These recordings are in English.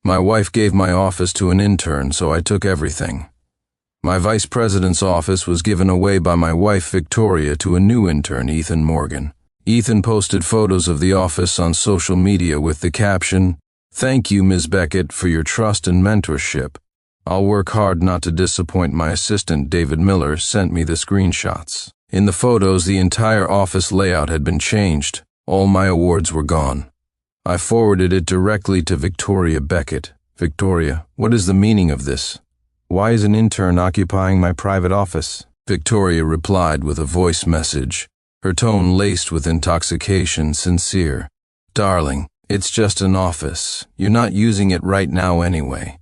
My wife gave my office to an intern, so I took everything. My vice president's office was given away by my wife Victoria to a new intern, Ethan Morgan. Ethan posted photos of the office on social media with the caption, "Thank you, Ms. Beckett, for your trust and mentorship. I'll work hard not to disappoint." My assistant, David Miller, sent me the screenshots. In the photos, the entire office layout had been changed. All my awards were gone. I forwarded it directly to Victoria Beckett. "Victoria, what is the meaning of this? Why is an intern occupying my private office?" Victoria replied with a voice message, her tone laced with intoxication, sincere. "Darling, it's just an office. You're not using it right now anyway.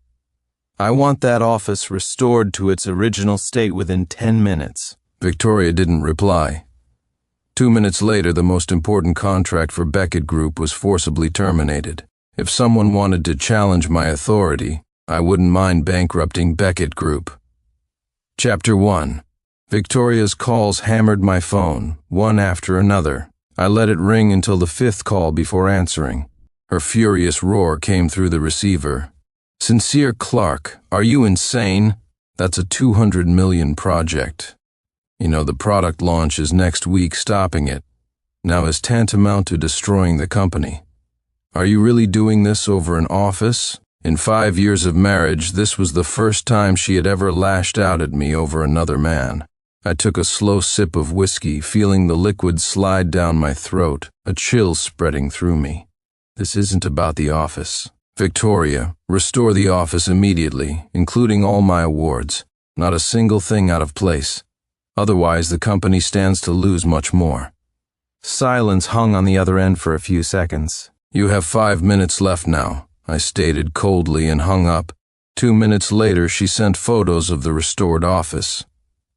I want that office restored to its original state within 10 minutes. Victoria didn't reply. 2 minutes later, the most important contract for Beckett Group was forcibly terminated. If someone wanted to challenge my authority, I wouldn't mind bankrupting Beckett Group. Chapter 1. Victoria's calls hammered my phone, one after another. I let it ring until the 5th call before answering. Her furious roar came through the receiver. "Sincere Clark, are you insane? That's a $200 million project. You know, the product launch is next week. Stopping it now is tantamount to destroying the company. Are you really doing this over an office?" In 5 years of marriage, this was the first time she had ever lashed out at me over another man. I took a slow sip of whiskey, feeling the liquid slide down my throat, a chill spreading through me. "This isn't about the office. Victoria, restore the office immediately, including all my awards. Not a single thing out of place. Otherwise, the company stands to lose much more." Silence hung on the other end for a few seconds. "You have 5 minutes left now," I stated coldly and hung up. 2 minutes later, she sent photos of the restored office.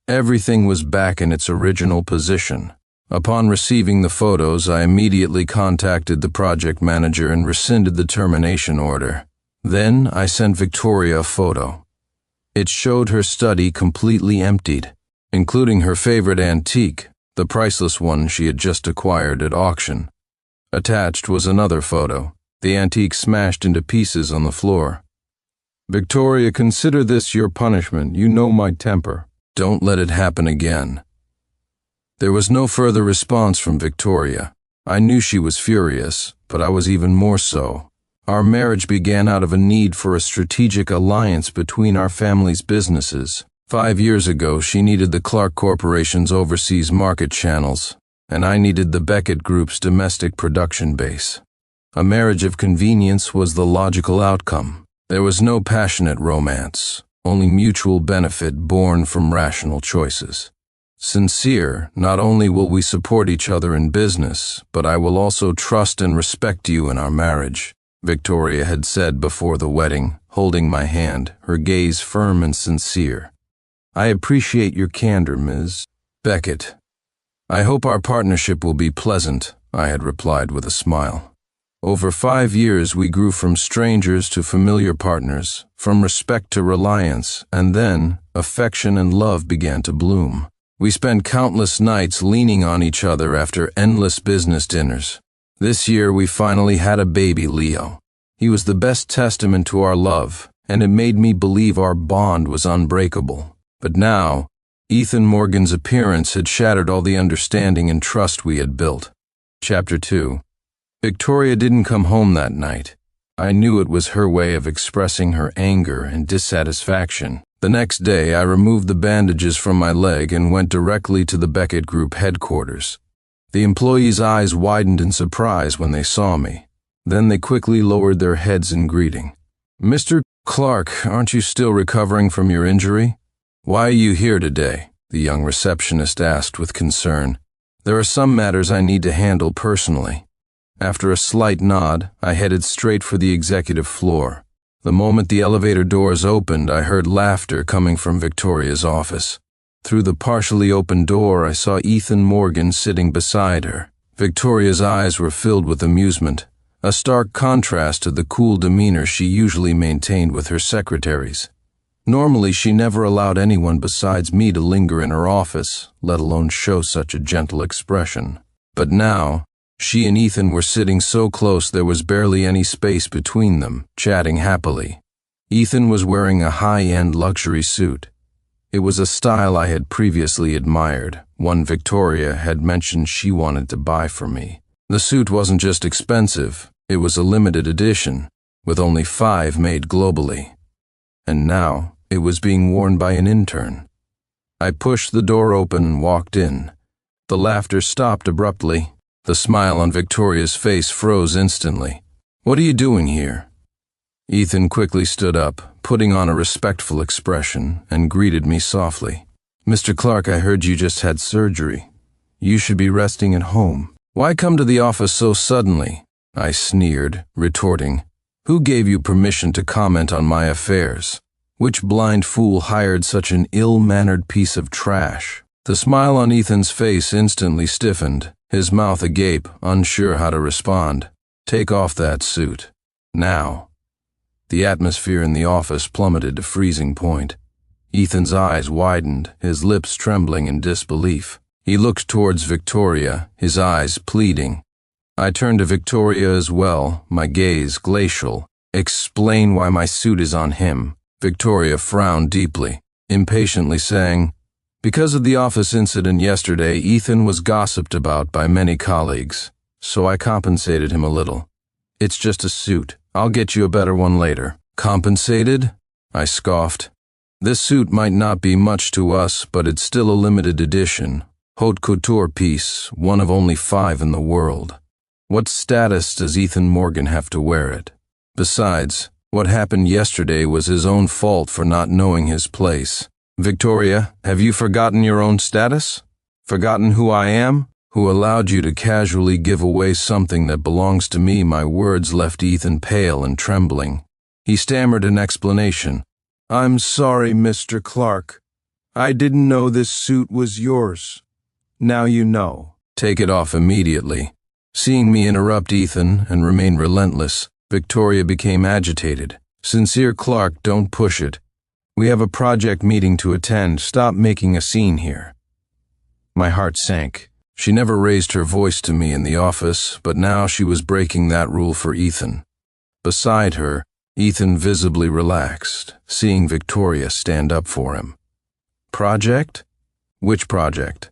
Everything was back in its original position. Upon receiving the photos, I immediately contacted the project manager and rescinded the termination order. Then I sent Victoria a photo. It showed her study completely emptied, including her favorite antique, the priceless one she had just acquired at auction. Attached was another photo, the antique smashed into pieces on the floor. "Victoria, consider this your punishment. You know my temper. Don't let it happen again." There was no further response from Victoria. I knew she was furious, but I was even more so. Our marriage began out of a need for a strategic alliance between our family's businesses. 5 years ago, she needed the Clark Corporation's overseas market channels, and I needed the Beckett Group's domestic production base. A marriage of convenience was the logical outcome. There was no passionate romance, only mutual benefit born from rational choices. "Sincere, not only will we support each other in business, but I will also trust and respect you in our marriage," Victoria had said before the wedding, holding my hand, her gaze firm and sincere. "I appreciate your candor, Ms. Beckett. I hope our partnership will be pleasant," I had replied with a smile. Over 5 years, we grew from strangers to familiar partners, from respect to reliance, and then affection and love began to bloom. We spent countless nights leaning on each other after endless business dinners. This year, we finally had a baby, Leo. He was the best testament to our love, and it made me believe our bond was unbreakable. But now, Ethan Morgan's appearance had shattered all the understanding and trust we had built. Chapter 2. Victoria didn't come home that night. I knew it was her way of expressing her anger and dissatisfaction. The next day, I removed the bandages from my leg and went directly to the Beckett Group headquarters. The employees' eyes widened in surprise when they saw me. Then they quickly lowered their heads in greeting. "Mr. Clark, aren't you still recovering from your injury? Why are you here today?" the young receptionist asked with concern. "There are some matters I need to handle personally." After a slight nod, I headed straight for the executive floor. The moment the elevator doors opened, I heard laughter coming from Victoria's office. Through the partially open door, I saw Ethan Morgan sitting beside her. Victoria's eyes were filled with amusement, a stark contrast to the cool demeanor she usually maintained with her secretaries. Normally, she never allowed anyone besides me to linger in her office, let alone show such a gentle expression. But now, She and Ethan were sitting so close there was barely any space between them, chatting happily. Ethan was wearing a high-end luxury suit. It was a style I had previously admired, one Victoria had mentioned she wanted to buy for me. The suit wasn't just expensive, it was a limited edition, with only 5 made globally. And now, it was being worn by an intern. I pushed the door open and walked in. The laughter stopped abruptly. The smile on Victoria's face froze instantly. "What are you doing here?" Ethan quickly stood up, putting on a respectful expression, and greeted me softly. "Mr. Clark, I heard you just had surgery. You should be resting at home. Why come to the office so suddenly?" I sneered, retorting, "Who gave you permission to comment on my affairs? Which blind fool hired such an ill-mannered piece of trash?" The smile on Ethan's face instantly stiffened, his mouth agape, unsure how to respond. "Take off that suit. Now." The atmosphere in the office plummeted to freezing point. Ethan's eyes widened, his lips trembling in disbelief. He looked towards Victoria, his eyes pleading. I turned to Victoria as well, my gaze glacial. "Explain why my suit is on him." Victoria frowned deeply, impatiently saying, "Because of the office incident yesterday, Ethan was gossiped about by many colleagues, so I compensated him a little. It's just a suit. I'll get you a better one later." "Compensated?" I scoffed. "This suit might not be much to us, but it's still a limited edition. Haute couture piece, one of only 5 in the world. What status does Ethan Morgan have to wear it? Besides, what happened yesterday was his own fault for not knowing his place. Victoria, have you forgotten your own status? Forgotten who I am? Who allowed you to casually give away something that belongs to me?" My words left Ethan pale and trembling. He stammered an explanation. "I'm sorry, Mr. Clark. I didn't know this suit was yours. Now you know." "Take it off immediately." Seeing me interrupt Ethan and remain relentless, Victoria became agitated. "Sincere Clark, don't push it. We have a project meeting to attend. Stop making a scene here." My heart sank. She never raised her voice to me in the office, but now she was breaking that rule for Ethan. Beside her, Ethan visibly relaxed, seeing Victoria stand up for him. "Project? Which project?"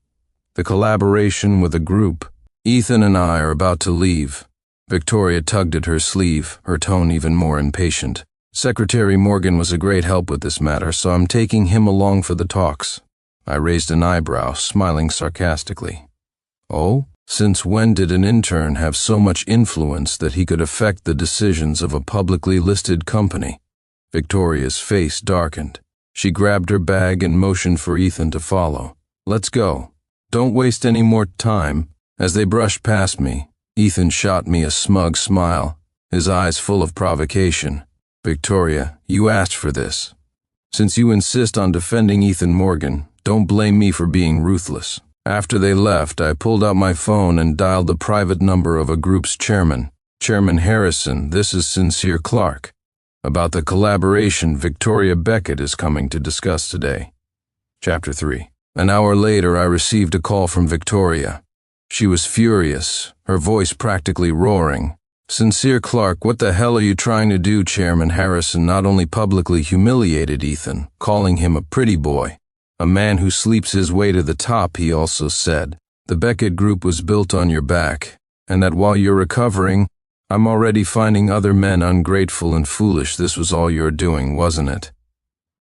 "The collaboration with a group. Ethan and I are about to leave." Victoria tugged at her sleeve, her tone even more impatient. "Secretary Morgan was a great help with this matter, so I'm taking him along for the talks." I raised an eyebrow, smiling sarcastically. "Oh? Since when did an intern have so much influence that he could affect the decisions of a publicly listed company?" Victoria's face darkened. She grabbed her bag and motioned for Ethan to follow. "Let's go. Don't waste any more time." As they brushed past me, Ethan shot me a smug smile, his eyes full of provocation. "Victoria, you asked for this. Since you insist on defending Ethan Morgan, don't blame me for being ruthless." After they left, I pulled out my phone and dialed the private number of a group's chairman. "Chairman Harrison, this is Sincere Clark. About the collaboration Victoria Beckett is coming to discuss today." Chapter 3. An hour later, I received a call from Victoria. She was furious, her voice practically roaring. "Sincere Clark, what the hell are you trying to do?" Chairman Harrison not only publicly humiliated Ethan, calling him a pretty boy, a man who sleeps his way to the top, he also said, "The Beckett Group was built on your back, and that while you're recovering, I'm already finding other men ungrateful and foolish. This was all you're doing, wasn't it?"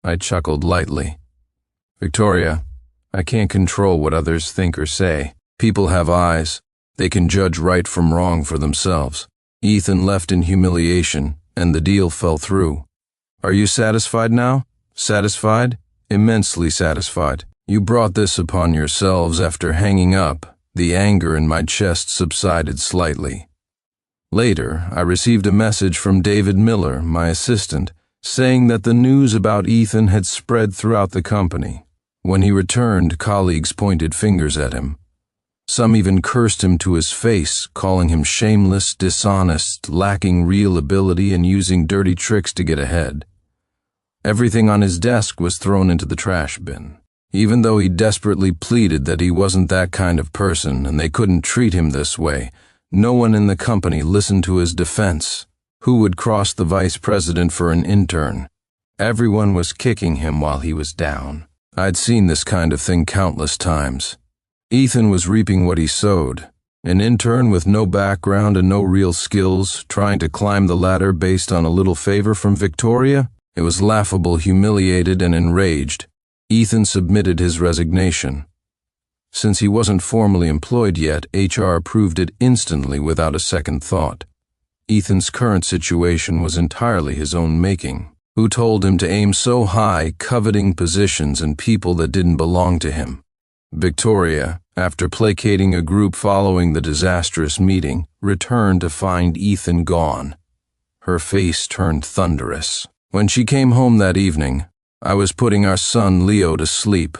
I chuckled lightly. "Victoria, I can't control what others think or say. People have eyes. They can judge right from wrong for themselves." Ethan left in humiliation, and the deal fell through. "Are you satisfied now?" "Satisfied? Immensely satisfied. You brought this upon yourselves." After hanging up, the anger in my chest subsided slightly. Later, I received a message from David Miller, my assistant, saying that the news about Ethan had spread throughout the company. When he returned, colleagues pointed fingers at him. Some even cursed him to his face, calling him shameless, dishonest, lacking real ability, and using dirty tricks to get ahead. Everything on his desk was thrown into the trash bin. Even though he desperately pleaded that he wasn't that kind of person and they couldn't treat him this way, No one in the company listened to his defense. Who would cross the vice president for an intern? Everyone was kicking him while he was down. I'd seen this kind of thing countless times. Ethan was reaping what he sowed. An intern with no background and no real skills, trying to climb the ladder based on a little favor from Victoria? It was laughable, humiliated, and enraged. Ethan submitted his resignation. Since he wasn't formally employed yet, HR approved it instantly without a second thought. Ethan's current situation was entirely his own making. Who told him to aim so high, coveting positions and people that didn't belong to him? Victoria, after placating a group following the disastrous meeting, returned to find Ethan gone. Her face turned thunderous. When she came home that evening, I was putting our son Leo to sleep.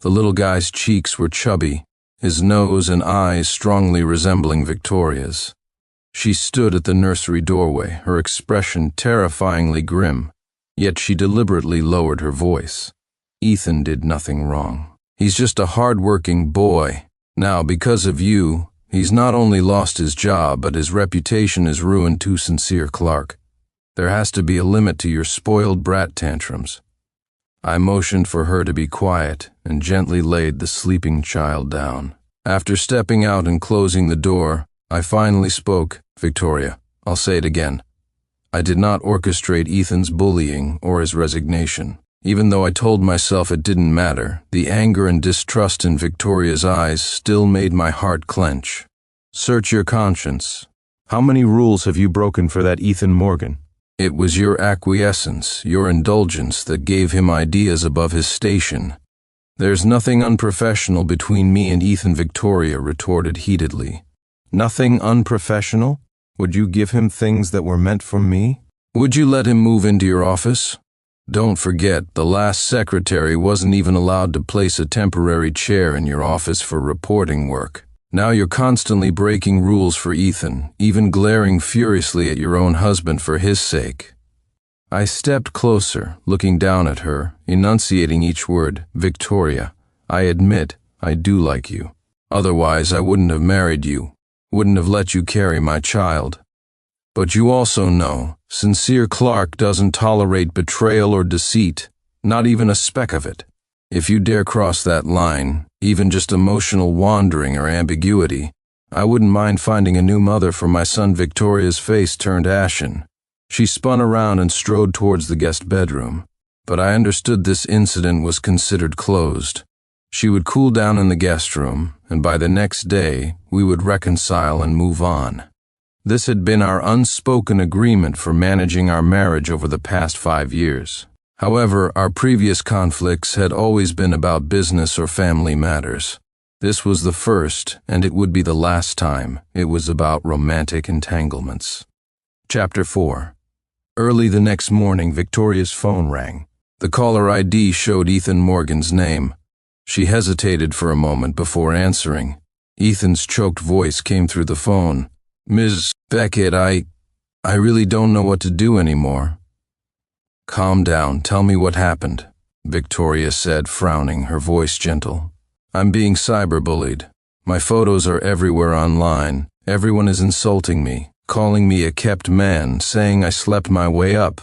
The little guy's cheeks were chubby, his nose and eyes strongly resembling Victoria's. She stood at the nursery doorway, her expression terrifyingly grim, yet she deliberately lowered her voice. Ethan did nothing wrong. He's just a hard-working boy. Now, because of you, he's not only lost his job, but his reputation is ruined too, Sincere Clark. There has to be a limit to your spoiled brat tantrums. I motioned for her to be quiet and gently laid the sleeping child down. After stepping out and closing the door, I finally spoke. Victoria, I'll say it again. I did not orchestrate Ethan's bullying or his resignation. Even though I told myself it didn't matter, the anger and distrust in Victoria's eyes still made my heart clench. Search your conscience. How many rules have you broken for that Ethan Morgan? It was your acquiescence, your indulgence that gave him ideas above his station. There's nothing unprofessional between me and Ethan, Victoria retorted heatedly. Nothing unprofessional? Would you give him things that were meant for me? Would you let him move into your office? Don't forget, the last secretary wasn't even allowed to place a temporary chair in your office for reporting work. Now you're constantly breaking rules for Ethan, even glaring furiously at your own husband for his sake. I stepped closer, looking down at her, enunciating each word. Victoria, I admit I do like you. Otherwise I wouldn't have married you. Wouldn't have let you carry my child. But you also know, Sincere Clark doesn't tolerate betrayal or deceit, not even a speck of it. If you dare cross that line, even just emotional wandering or ambiguity, I wouldn't mind finding a new mother for my son. Victoria's face turned ashen. She spun around and strode towards the guest bedroom, but I understood this incident was considered closed. She would cool down in the guest room, and by the next day, we would reconcile and move on. This had been our unspoken agreement for managing our marriage over the past 5 years. However, our previous conflicts had always been about business or family matters. This was the first, and it would be the last time, it was about romantic entanglements. Chapter 4. Early the next morning, Victoria's phone rang. The caller ID showed Ethan Morgan's name. She hesitated for a moment before answering. Ethan's choked voice came through the phone. Ms. Beckett, I really don't know what to do anymore. Calm down, tell me what happened, Victoria said, frowning, her voice gentle. I'm being cyberbullied. My photos are everywhere online. Everyone is insulting me, calling me a kept man, saying I slept my way up.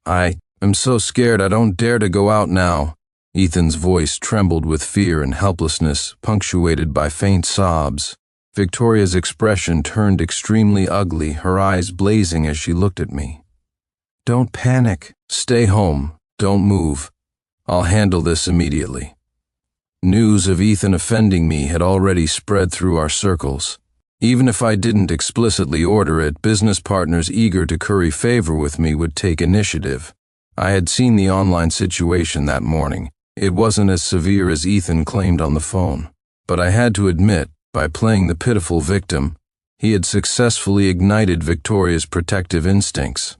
I'm so scared I don't dare to go out now. Ethan's voice trembled with fear and helplessness, punctuated by faint sobs. Victoria's expression turned extremely ugly, her eyes blazing as she looked at me. Don't panic. Stay home. Don't move. I'll handle this immediately. News of Ethan offending me had already spread through our circles. Even if I didn't explicitly order it, business partners eager to curry favor with me would take initiative. I had seen the online situation that morning. It wasn't as severe as Ethan claimed on the phone. But I had to admit, by playing the pitiful victim, he had successfully ignited Victoria's protective instincts.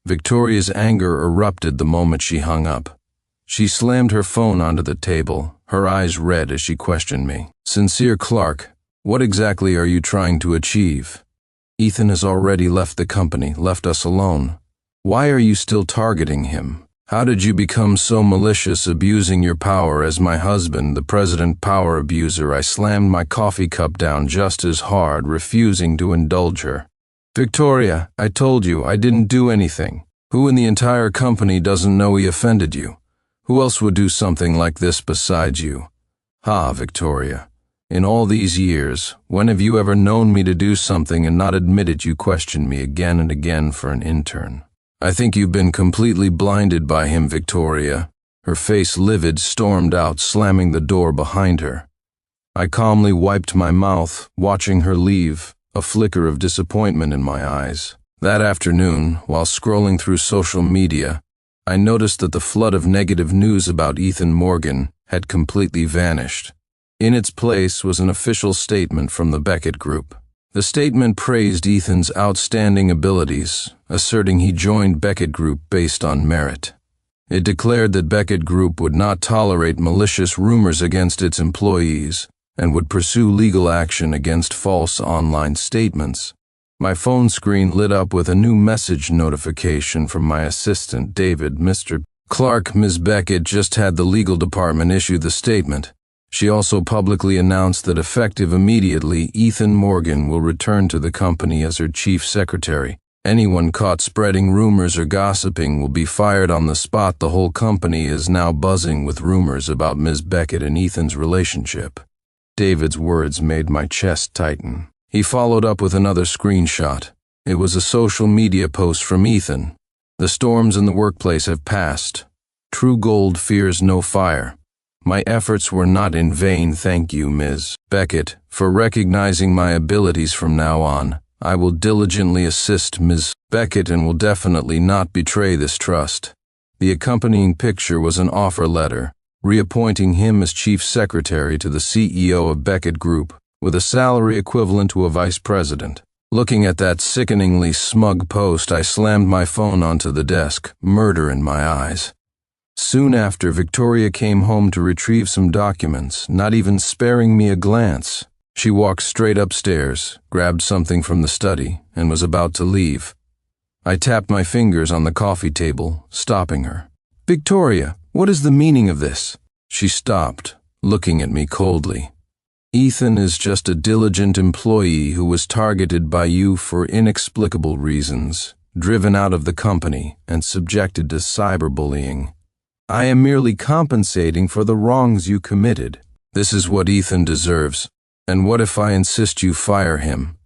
Victoria's anger erupted the moment she hung up. She slammed her phone onto the table, her eyes red as she questioned me. Sincere Clark, what exactly are you trying to achieve? Ethan has already left the company, left us alone. Why are you still targeting him? How did you become so malicious, abusing your power as my husband, the president power abuser? I slammed my coffee cup down just as hard, refusing to indulge her. Victoria, I told you I didn't do anything. Who in the entire company doesn't know he offended you? Who else would do something like this besides you? Ha, Victoria. In all these years, when have you ever known me to do something and not admitted you questioned me again and again for an intern? I think you've been completely blinded by him, Victoria. Her face livid, stormed out, slamming the door behind her. I calmly wiped my mouth, watching her leave, a flicker of disappointment in my eyes. That afternoon, while scrolling through social media, I noticed that the flood of negative news about Ethan Morgan had completely vanished. In its place was an official statement from the Beckett Group. The statement praised Ethan's outstanding abilities, asserting he joined Beckett Group based on merit. It declared that Beckett Group would not tolerate malicious rumors against its employees and would pursue legal action against false online statements. My phone screen lit up with a new message notification from my assistant, David. Mr. Clark, Ms. Beckett just had the legal department issue the statement. She also publicly announced that effective immediately, Ethan Morgan will return to the company as her chief secretary. Anyone caught spreading rumors or gossiping will be fired on the spot. The whole company is now buzzing with rumors about Ms. Beckett and Ethan's relationship. David's words made my chest tighten. He followed up with another screenshot. It was a social media post from Ethan. The storms in the workplace have passed. True gold fears no fire. My efforts were not in vain. Thank you, Ms. Beckett, for recognizing my abilities. From now on, I will diligently assist Ms. Beckett and will definitely not betray this trust. The accompanying picture was an offer letter, reappointing him as chief secretary to the CEO of Beckett Group, with a salary equivalent to a vice president. Looking at that sickeningly smug post, I slammed my phone onto the desk, murder in my eyes. Soon after, Victoria came home to retrieve some documents, not even sparing me a glance. She walked straight upstairs, grabbed something from the study, and was about to leave. I tapped my fingers on the coffee table, stopping her. Victoria, what is the meaning of this? She stopped, looking at me coldly. Ethan is just a diligent employee who was targeted by you for inexplicable reasons, driven out of the company, and subjected to cyberbullying. I am merely compensating for the wrongs you committed. This is what Ethan deserves. And what if I insist you fire him?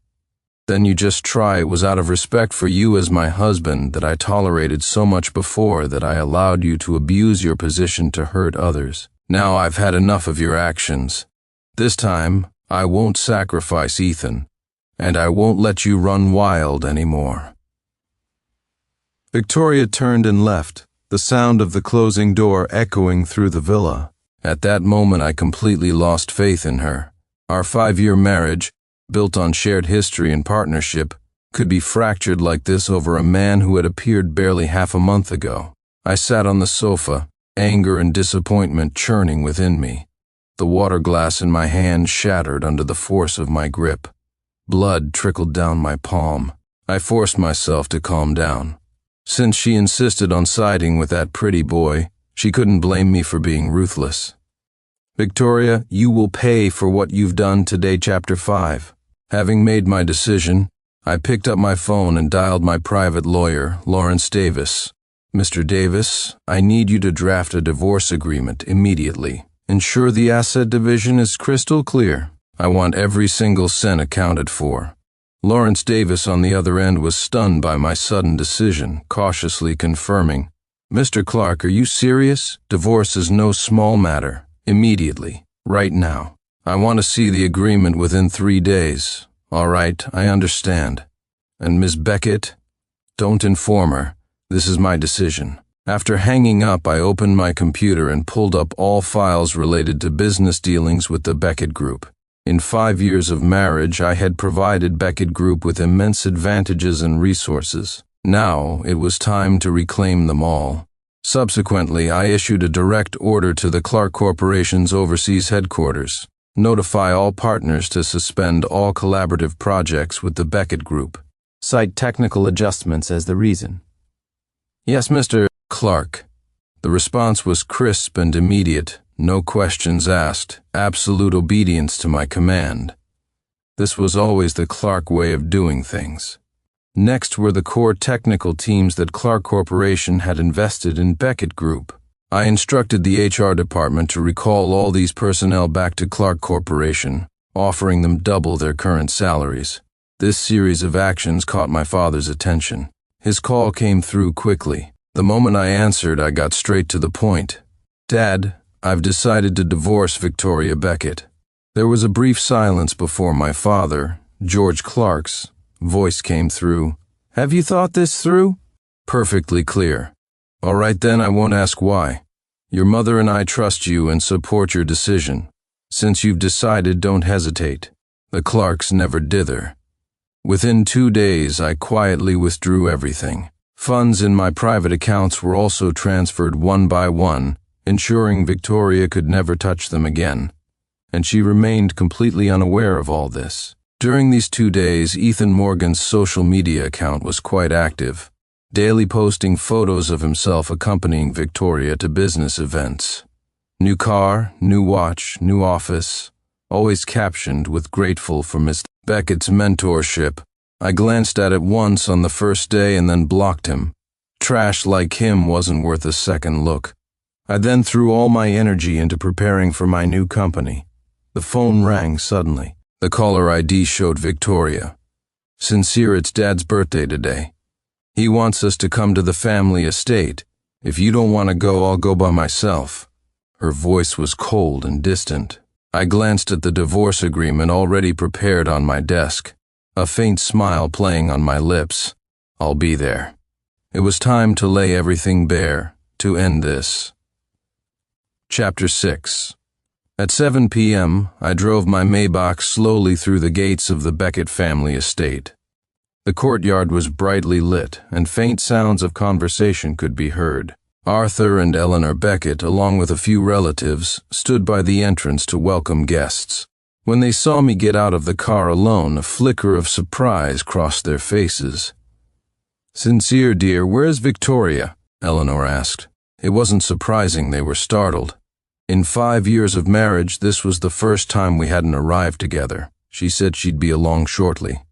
Then you just try. It was out of respect for you as my husband that I tolerated so much before, that I allowed you to abuse your position to hurt others. Now I've had enough of your actions. This time, I won't sacrifice Ethan, and I won't let you run wild anymore. Victoria turned and left, the sound of the closing door echoing through the villa. At that moment, I completely lost faith in her. Our 5-year marriage, built on shared history and partnership, could be fractured like this over a man who had appeared barely half a month ago. I sat on the sofa, anger and disappointment churning within me. The water glass in my hand shattered under the force of my grip. Blood trickled down my palm. I forced myself to calm down. Since she insisted on siding with that pretty boy, she couldn't blame me for being ruthless. Victoria, you will pay for what you've done today. Chapter 5. Having made my decision, I picked up my phone and dialed my private lawyer, Lawrence Davis. Mr. Davis, I need you to draft a divorce agreement immediately. Ensure the asset division is crystal clear. I want every single cent accounted for. Lawrence Davis on the other end was stunned by my sudden decision, cautiously confirming, Mr. Clark, are you serious? Divorce is no small matter. Immediately. Right now. I want to see the agreement within 3 days. All right, I understand. And Ms. Beckett? Don't inform her. This is my decision. After hanging up, I opened my computer and pulled up all files related to business dealings with the Beckett Group. In 5 years of marriage, I had provided Beckett Group with immense advantages and resources. Now, it was time to reclaim them all. Subsequently, I issued a direct order to the Clark Corporation's overseas headquarters. Notify all partners to suspend all collaborative projects with the Beckett Group. Cite technical adjustments as the reason. Yes, Mr. Clark. The response was crisp and immediate, no questions asked, absolute obedience to my command. This was always the Clark way of doing things. Next were the core technical teams that Clark Corporation had invested in Beckett Group. I instructed the HR department to recall all these personnel back to Clark Corporation, offering them double their current salaries. This series of actions caught my father's attention. His call came through quickly. The moment I answered, I got straight to the point. "Dad, I've decided to divorce Victoria Beckett." There was a brief silence before my father, George Clark's, voice came through. "Have you thought this through?" Perfectly clear. "All right then, I won't ask why. Your mother and I trust you and support your decision. Since you've decided, don't hesitate." The Clarks never dither. Within 2 days, I quietly withdrew everything. Funds in my private accounts were also transferred one by one, ensuring Victoria could never touch them again. And she remained completely unaware of all this. During these 2 days, Ethan Morgan's social media account was quite active, daily posting photos of himself accompanying Victoria to business events. New car, new watch, new office, always captioned with "grateful for Miss Beckett's mentorship." I glanced at it once on the first day and then blocked him. Trash like him wasn't worth a second look. I then threw all my energy into preparing for my new company. The phone rang suddenly. The caller ID showed Victoria. "Sincere, it's Dad's birthday today. He wants us to come to the family estate. If you don't want to go, I'll go by myself." Her voice was cold and distant. I glanced at the divorce agreement already prepared on my desk, a faint smile playing on my lips. I'll be there. It was time to lay everything bare, to end this. Chapter 6. At 7 p.m., I drove my Maybach slowly through the gates of the Beckett family estate. The courtyard was brightly lit, and faint sounds of conversation could be heard. Arthur and Eleanor Beckett, along with a few relatives, stood by the entrance to welcome guests. When they saw me get out of the car alone, a flicker of surprise crossed their faces. "Sincere, dear, where's Victoria?" Eleanor asked. It wasn't surprising they were startled. In 5 years of marriage, this was the first time we hadn't arrived together. She said she'd be along shortly.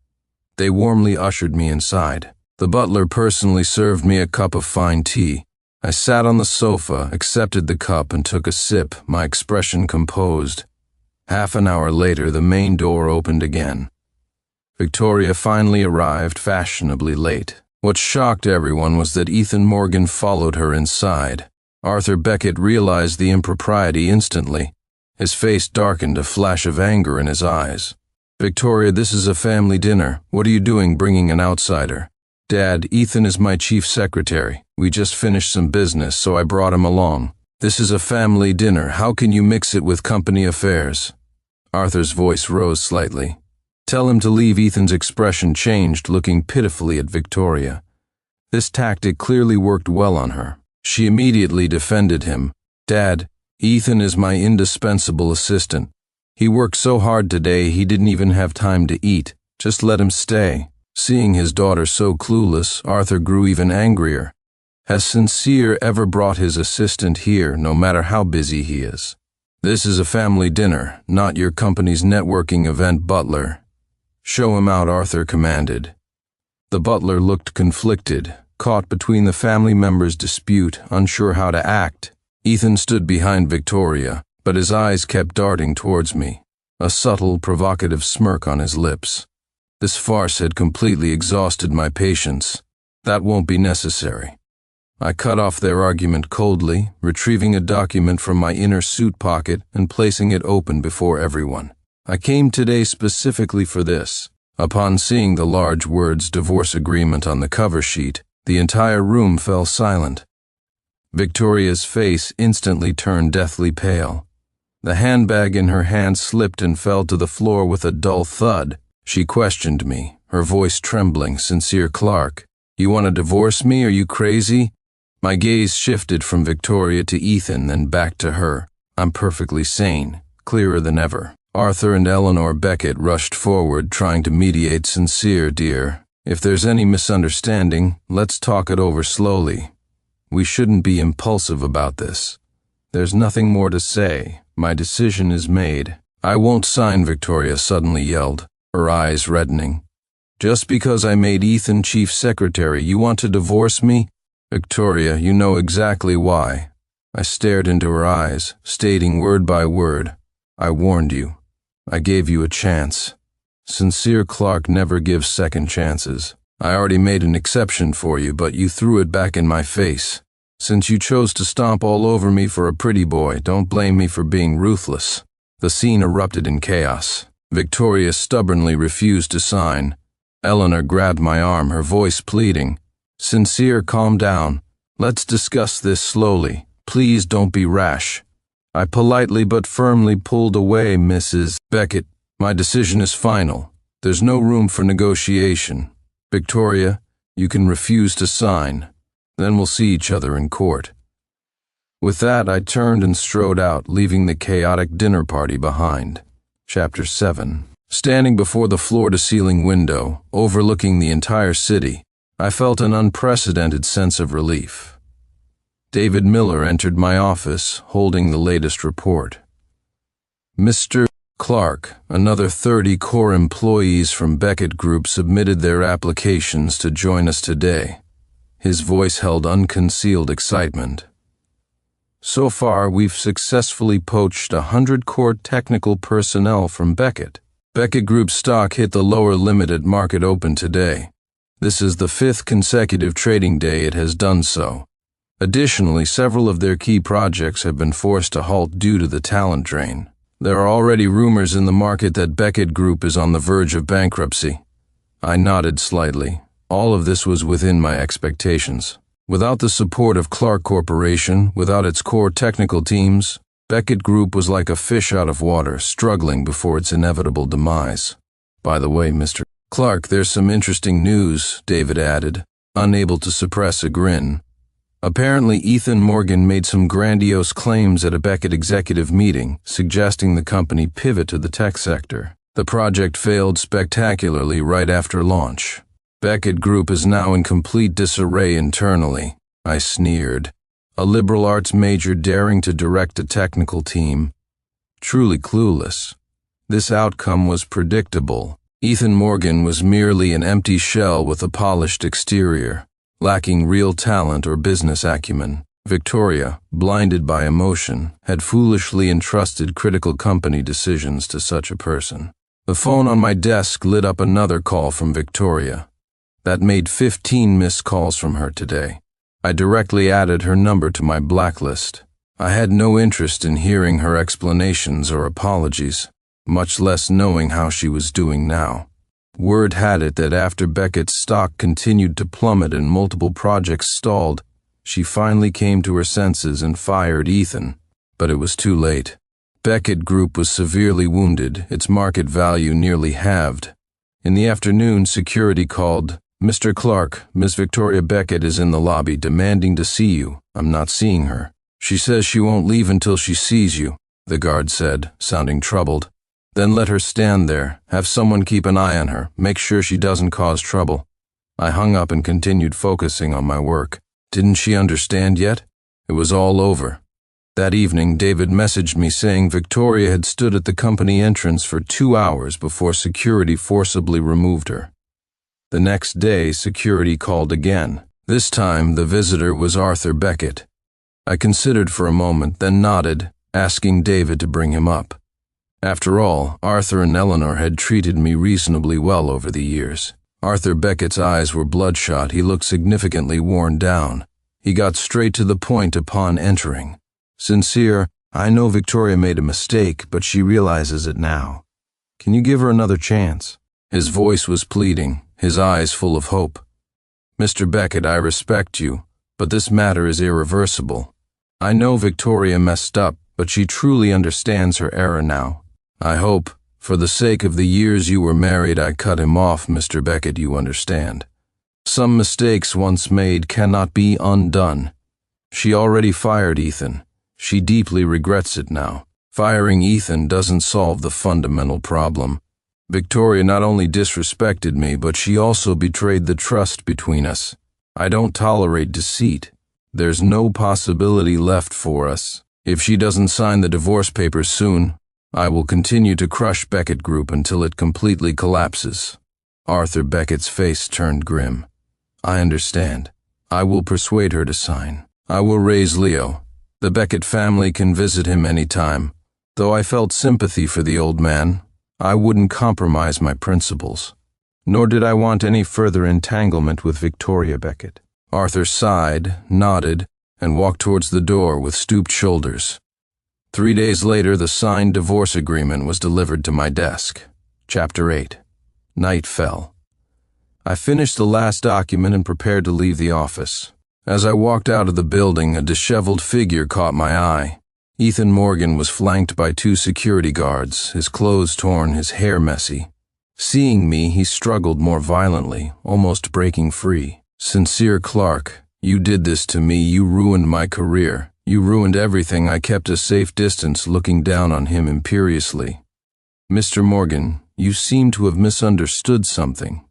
They warmly ushered me inside. The butler personally served me a cup of fine tea. I sat on the sofa, accepted the cup, and took a sip, my expression composed. Half an hour later, the main door opened again. Victoria finally arrived, fashionably late. What shocked everyone was that Ethan Morgan followed her inside. Arthur Beckett realized the impropriety instantly. His face darkened, a flash of anger in his eyes. "Victoria, this is a family dinner. What are you doing bringing an outsider?" "Dad, Ethan is my chief secretary. We just finished some business, so I brought him along. This is a family dinner. How can you mix it with company affairs?" Arthur's voice rose slightly. "Tell him to leave." Ethan's expression changed, looking pitifully at Victoria. This tactic clearly worked well on her. She immediately defended him. "Dad, Ethan is my indispensable assistant. He worked so hard today he didn't even have time to eat. Just let him stay." Seeing his daughter so clueless, Arthur grew even angrier. Has Sincere ever brought his assistant here, no matter how busy he is? "This is a family dinner, not your company's networking event, butler." "Show him out," Arthur commanded. The butler looked conflicted, caught between the family members' dispute, unsure how to act. Ethan stood behind Victoria, but his eyes kept darting towards me, a subtle, provocative smirk on his lips. This farce had completely exhausted my patience. "That won't be necessary." I cut off their argument coldly, retrieving a document from my inner suit pocket and placing it open before everyone. "I came today specifically for this." Upon seeing the large words "divorce agreement" on the cover sheet, the entire room fell silent. Victoria's face instantly turned deathly pale. The handbag in her hand slipped and fell to the floor with a dull thud. She questioned me, her voice trembling. "Sincere Clark, you want to divorce me? Are you crazy?" My gaze shifted from Victoria to Ethan, then back to her. "I'm perfectly sane," clearer than ever. Arthur and Eleanor Beckett rushed forward, trying to mediate. "Sincere, dear, if there's any misunderstanding, let's talk it over slowly." We shouldn't be impulsive about this. There's nothing more to say. My decision is made. I won't sign, Victoria suddenly yelled, her eyes reddening. Just because I made Ethan chief secretary, you want to divorce me? Victoria, you know exactly why. I stared into her eyes, stating word by word, I warned you. I gave you a chance. Sincere Clark never gives second chances. I already made an exception for you, but you threw it back in my face. Since you chose to stomp all over me for a pretty boy, don't blame me for being ruthless. The scene erupted in chaos. Victoria stubbornly refused to sign. Eleanor grabbed my arm, her voice pleading. Sincere, calm down. Let's discuss this slowly. Please don't be rash. I politely but firmly pulled away, Mrs. Beckett. My decision is final. There's no room for negotiation. Victoria, you can refuse to sign. Then we'll see each other in court. With that, I turned and strode out, leaving the chaotic dinner party behind. Chapter 7. Standing before the floor-to-ceiling window, overlooking the entire city, I felt an unprecedented sense of relief. David Miller entered my office, holding the latest report. Mr. Clark, another 30 core employees from Beckett Group submitted their applications to join us today. His voice held unconcealed excitement. So far, we've successfully poached 100 core technical personnel from Beckett. Beckett Group stock hit the lower limit at market open today. This is the 5th consecutive trading day it has done so. Additionally, several of their key projects have been forced to halt due to the talent drain. There are already rumors in the market that Beckett Group is on the verge of bankruptcy. I nodded slightly. All of this was within my expectations. Without the support of Clark Corporation, without its core technical teams, Beckett Group was like a fish out of water, struggling before its inevitable demise. By the way, Mr. Clark, there's some interesting news, David added, unable to suppress a grin. Apparently, Ethan Morgan made some grandiose claims at a Beckett executive meeting, suggesting the company pivot to the tech sector. The project failed spectacularly right after launch. Beckett Group is now in complete disarray internally, I sneered. A liberal arts major daring to direct a technical team. Truly clueless. This outcome was predictable. Ethan Morgan was merely an empty shell with a polished exterior, lacking real talent or business acumen. Victoria, blinded by emotion, had foolishly entrusted critical company decisions to such a person. The phone on my desk lit up another call from Victoria. That made 15 missed calls from her today. I directly added her number to my blacklist. I had no interest in hearing her explanations or apologies, much less knowing how she was doing now. Word had it that after Beckett's stock continued to plummet and multiple projects stalled, she finally came to her senses and fired Ethan. But it was too late. Beckett Group was severely wounded, its market value nearly halved. In the afternoon, security called, Mr. Clark, Miss Victoria Beckett is in the lobby demanding to see you. I'm not seeing her. She says she won't leave until she sees you, the guard said, sounding troubled. Then let her stand there. Have someone keep an eye on her. Make sure she doesn't cause trouble. I hung up and continued focusing on my work. Didn't she understand yet? It was all over. That evening, David messaged me saying Victoria had stood at the company entrance for 2 hours before security forcibly removed her. The next day, security called again. This time, the visitor was Arthur Beckett. I considered for a moment, then nodded, asking David to bring him up. After all, Arthur and Eleanor had treated me reasonably well over the years. Arthur Beckett's eyes were bloodshot. He looked significantly worn down. He got straight to the point upon entering. Sincere, I know Victoria made a mistake, but she realizes it now. Can you give her another chance? His voice was pleading, his eyes full of hope. Mr. Beckett, I respect you, but this matter is irreversible. I know Victoria messed up, but she truly understands her error now. I hope, for the sake of the years you were married, I cut him off, Mr. Beckett, you understand. Some mistakes once made cannot be undone. She already fired Ethan. She deeply regrets it now. Firing Ethan doesn't solve the fundamental problem. Victoria not only disrespected me, but she also betrayed the trust between us. I don't tolerate deceit. There's no possibility left for us. If she doesn't sign the divorce papers soon, I will continue to crush Beckett Group until it completely collapses." Arthur Beckett's face turned grim. "I understand. I will persuade her to sign. I will raise Leo. The Beckett family can visit him any time. Though I felt sympathy for the old man, I wouldn't compromise my principles. Nor did I want any further entanglement with Victoria Beckett." Arthur sighed, nodded, and walked towards the door with stooped shoulders. 3 days later, the signed divorce agreement was delivered to my desk. Chapter 8. Night fell. I finished the last document and prepared to leave the office. As I walked out of the building, a disheveled figure caught my eye. Ethan Morgan was flanked by 2 security guards, his clothes torn, his hair messy. Seeing me, he struggled more violently, almost breaking free. "Sincere Clark, you did this to me. You ruined my career. You ruined everything." I kept a safe distance, looking down on him imperiously. "Mr. Morgan, you seem to have misunderstood something.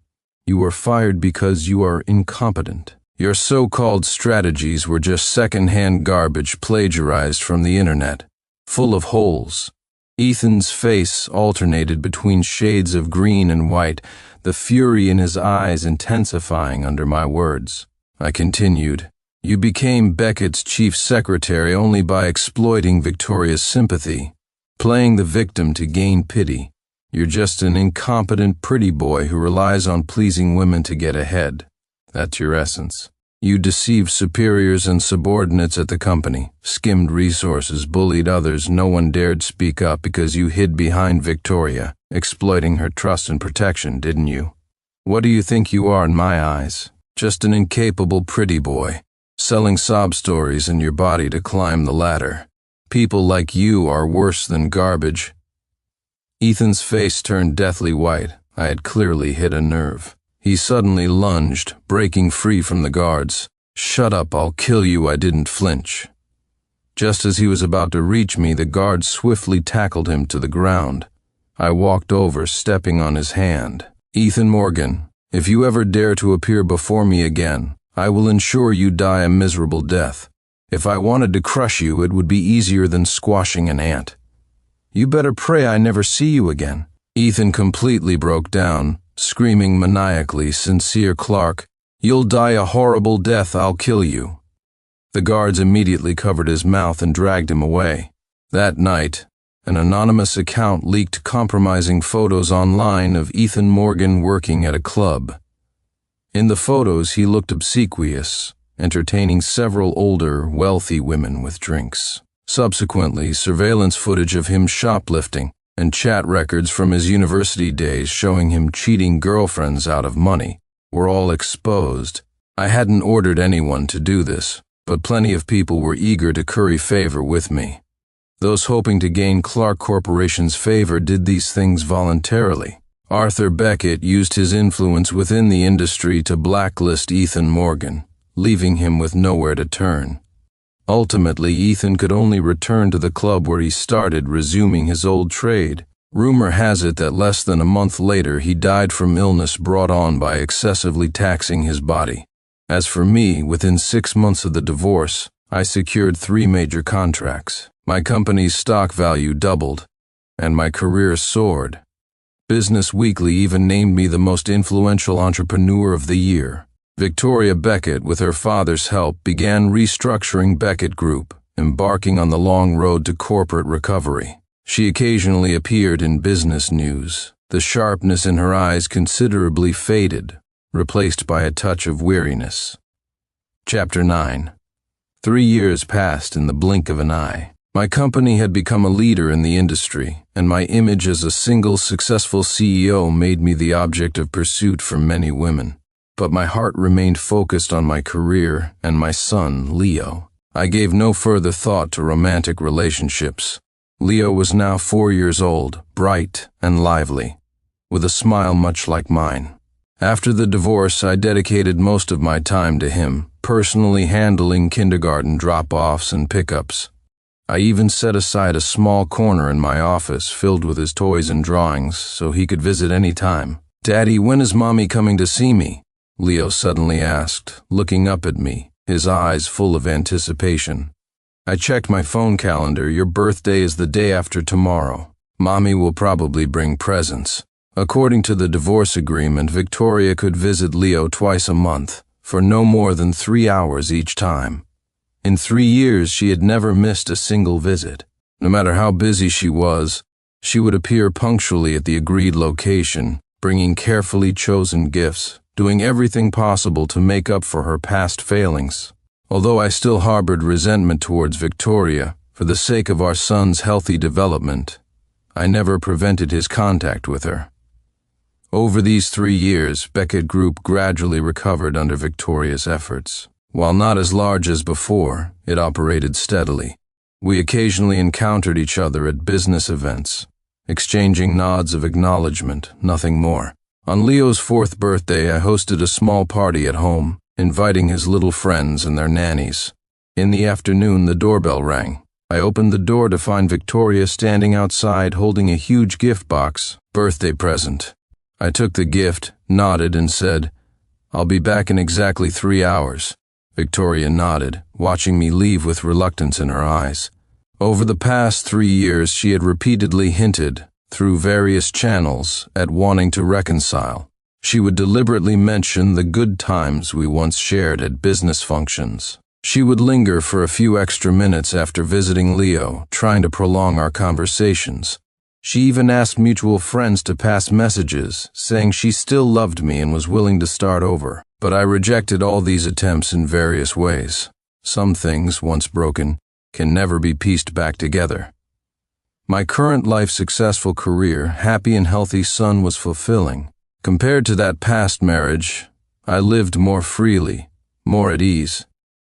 You were fired because you are incompetent. Your so-called strategies were just second-hand garbage plagiarized from the internet, full of holes." Ethan's face alternated between shades of green and white, the fury in his eyes intensifying under my words. I continued, "You became Beckett's chief secretary only by exploiting Victoria's sympathy, playing the victim to gain pity. You're just an incompetent pretty boy who relies on pleasing women to get ahead. That's your essence. You deceived superiors and subordinates at the company, skimmed resources, bullied others. No one dared speak up because you hid behind Victoria, exploiting her trust and protection, didn't you? What do you think you are in my eyes? Just an incapable pretty boy, selling sob stories in your body to climb the ladder. People like you are worse than garbage." Ethan's face turned deathly white. I had clearly hit a nerve. He suddenly lunged, breaking free from the guards. "Shut up, I'll kill you." I didn't flinch. Just as he was about to reach me, the guards swiftly tackled him to the ground. I walked over, stepping on his hand. "Ethan Morgan, if you ever dare to appear before me again, I will ensure you die a miserable death. If I wanted to crush you, it would be easier than squashing an ant. You better pray I never see you again." Ethan completely broke down, screaming maniacally, "Sincere Clark, you'll die a horrible death. I'll kill you." The guards immediately covered his mouth and dragged him away. That night, an anonymous account leaked compromising photos online of Ethan Morgan working at a club. In the photos, he looked obsequious, entertaining several older, wealthy women with drinks. Subsequently, surveillance footage of him shoplifting and chat records from his university days showing him cheating girlfriends out of money were all exposed. I hadn't ordered anyone to do this, but plenty of people were eager to curry favor with me. Those hoping to gain Clark Corporation's favor did these things voluntarily. Arthur Beckett used his influence within the industry to blacklist Ethan Morgan, leaving him with nowhere to turn. Ultimately, Ethan could only return to the club where he started, resuming his old trade. Rumor has it that less than a month later he died from illness brought on by excessively taxing his body. As for me, within 6 months of the divorce, I secured 3 major contracts. My company's stock value doubled, and my career soared. Business Weekly even named me the most influential entrepreneur of the year. Victoria Beckett, with her father's help, began restructuring Beckett Group, embarking on the long road to corporate recovery. She occasionally appeared in business news, the sharpness in her eyes considerably faded, replaced by a touch of weariness. Chapter 9. 3 years passed in the blink of an eye. My company had become a leader in the industry, and my image as a single successful CEO made me the object of pursuit for many women. But my heart remained focused on my career and my son, Leo. I gave no further thought to romantic relationships. Leo was now 4 years old, bright and lively, with a smile much like mine. After the divorce, I dedicated most of my time to him, personally handling kindergarten drop-offs and pickups. I even set aside a small corner in my office filled with his toys and drawings so he could visit any time. "Daddy, when is Mommy coming to see me?" Leo suddenly asked, looking up at me, his eyes full of anticipation. I checked my phone calendar. Your birthday is the day after tomorrow. Mommy will probably bring presents. According to the divorce agreement, Victoria could visit Leo twice a month, for no more than 3 hours each time. In 3 years, she had never missed a single visit. No matter how busy she was, she would appear punctually at the agreed location, bringing carefully chosen gifts, doing everything possible to make up for her past failings. Although I still harbored resentment towards Victoria, for the sake of our son's healthy development, I never prevented his contact with her. Over these 3 years, Beckett Group gradually recovered under Victoria's efforts. While not as large as before, it operated steadily. We occasionally encountered each other at business events, exchanging nods of acknowledgement, nothing more. On Leo's 4th birthday, I hosted a small party at home, inviting his little friends and their nannies. In the afternoon, the doorbell rang. I opened the door to find Victoria standing outside holding a huge gift box, birthday present. I took the gift, nodded, and said, "I'll be back in exactly 3 hours." Victoria nodded, watching me leave with reluctance in her eyes. Over the past 3 years, she had repeatedly hinted, through various channels, at wanting to reconcile. She would deliberately mention the good times we once shared at business functions. She would linger for a few extra minutes after visiting Leo, trying to prolong our conversations. She even asked mutual friends to pass messages, saying she still loved me and was willing to start over. But I rejected all these attempts in various ways. Some things, once broken, can never be pieced back together. My current life-successful career, happy and healthy son was fulfilling. Compared to that past marriage, I lived more freely, more at ease.